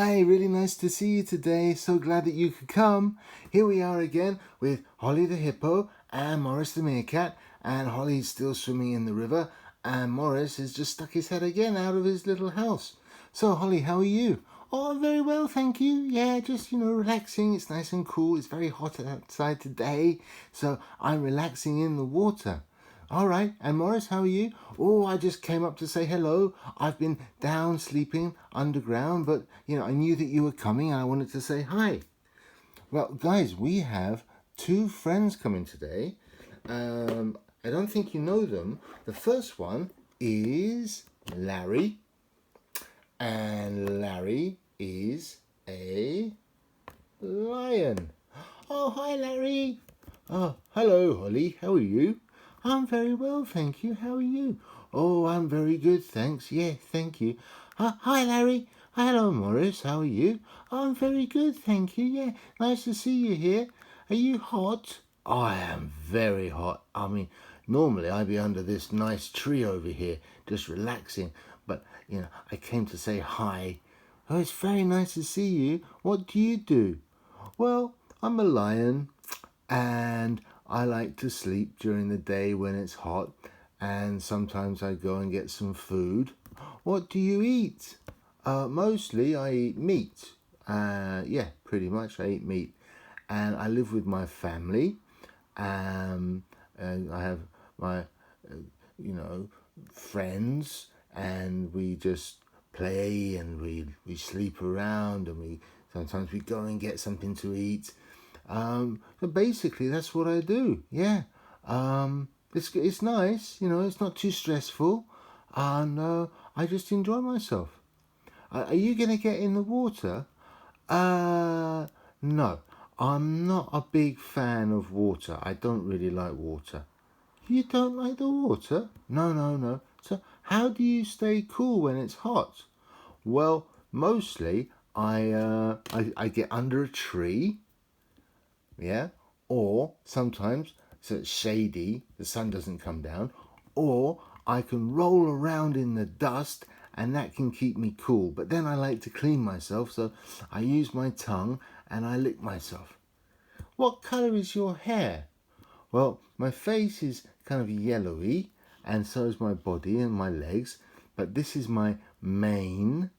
Hi, really nice to see you today. So glad that you could come. Here we are again with Holly the hippo and Maurice the meerkat. And Holly's still swimming in the river. And Maurice has just stuck his head again out of his little house. So Holly, how are you? Oh, very well, thank you. Yeah, just, relaxing. It's nice and cool. It's very hot outside today. So I'm relaxing in the water. All right, and Maurice, how are you? Oh, I just came up to say hello. I've been down sleeping underground, but, I knew that you were coming and I wanted to say hi. Well, guys, we have two friends coming today. I don't think you know them. The first one is Larry, and Larry is a lion. Oh, hi, Larry. Oh, hello, Holly. How are you? I'm very well, thank you. How are you? Oh, I'm very good, thanks. Yeah, thank you. Hi, Larry. Hello, Maurice. How are you? I'm very good, thank you. Yeah, nice to see you here. Are you hot? I am very hot. I mean, normally I'd be under this nice tree over here, just relaxing. But, I came to say hi. Oh, it's very nice to see you. What do you do? Well, I'm a lion, and I like to sleep during the day when it's hot, and sometimes I go and get some food. What do you eat? Mostly I eat meat. Yeah, pretty much I eat meat. And I live with my family, and I have my, friends, and we just play, and we sleep around, and sometimes we go and get something to eat. But basically, that's what I do. Yeah, it's nice. It's not too stressful, and I just enjoy myself. Are you gonna get in the water? No, I'm not a big fan of water. I don't really like water. You don't like the water? No, no, no. So how do you stay cool when it's hot? Well, mostly I get under a tree. Yeah, or sometimes so it's shady, the sun doesn't come down, or I can roll around in the dust, and that can keep me cool. But then I like to clean myself, so I use my tongue and I lick myself. What colour is your hair? Well, my face is kind of yellowy, and so is my body and my legs, but this is my mane,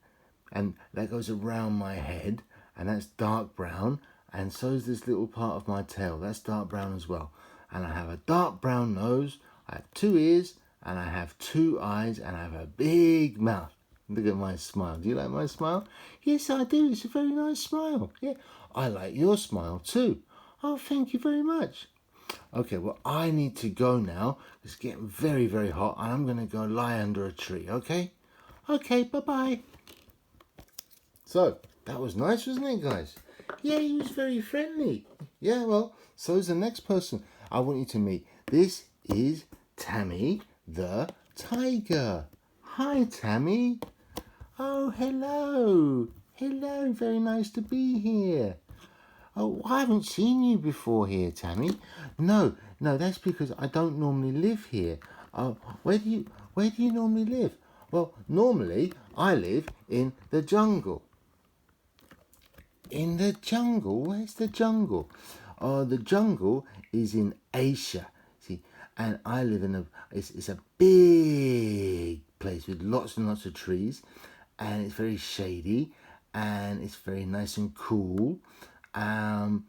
and that goes around my head, and that's dark brown, and so is this little part of my tail. That's dark brown as well. And I have a dark brown nose, I have 2 ears, and I have 2 eyes, and I have a big mouth. Look at my smile. Do you like my smile? Yes, I do. It's a very nice smile. Yeah, I like your smile too. Oh, thank you very much. Okay, well, I need to go now. It's getting very, very hot, and I'm going to go lie under a tree, okay? Okay, bye-bye. So, that was nice, wasn't it, guys? Yeah, he was very friendly. Yeah, well, so is the next person I want you to meet. This is Tammy the Tiger. Hi, Tammy. Oh, hello. Hello, very nice to be here. Oh, I haven't seen you before here, Tammy. No, that's because I don't normally live here. Where do you normally live? Well, normally I live in the jungle. In the jungle? Where's the jungle? Oh, the jungle is in Asia. See, and I live in it's a big place with lots and lots of trees, and it's very shady, and it's very nice and cool, and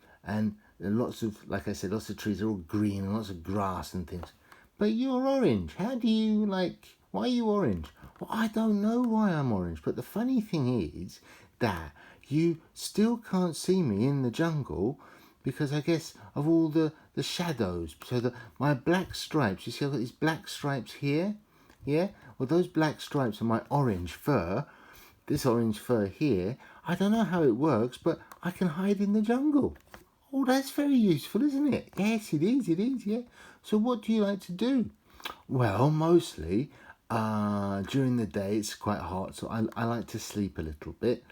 lots of, like I said, lots of trees are all green and lots of grass and things. But you're orange. Why are you orange? Well, I don't know why I'm orange, but the funny thing is that you still can't see me in the jungle because I guess of all the shadows. So my black stripes, you see I've got these black stripes here? Yeah? Well, those black stripes are my orange fur. This orange fur here, I don't know how it works, but I can hide in the jungle. Oh, that's very useful, isn't it? Yes, it is, yeah. So what do you like to do? Well, mostly during the day it's quite hot, so I like to sleep a little bit.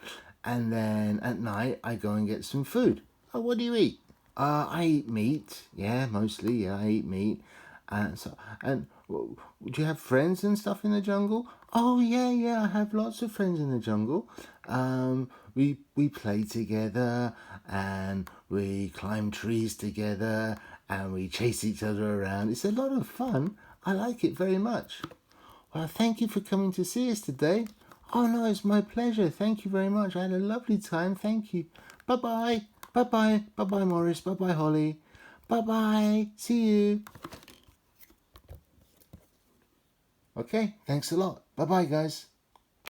And then at night I go and get some food. Oh, what do you eat? I eat meat. Yeah, mostly. Yeah, I eat meat. Do you have friends and stuff in the jungle? Oh, yeah. I have lots of friends in the jungle. we play together, and we climb trees together, and we chase each other around. It's a lot of fun. I like it very much. Well, thank you for coming to see us today. Oh no, it's my pleasure. Thank you very much. I had a lovely time. Thank you. Bye-bye. Bye-bye. Bye-bye, Maurice. Bye-bye, Holly. Bye-bye. See you. Okay, thanks a lot. Bye-bye, guys.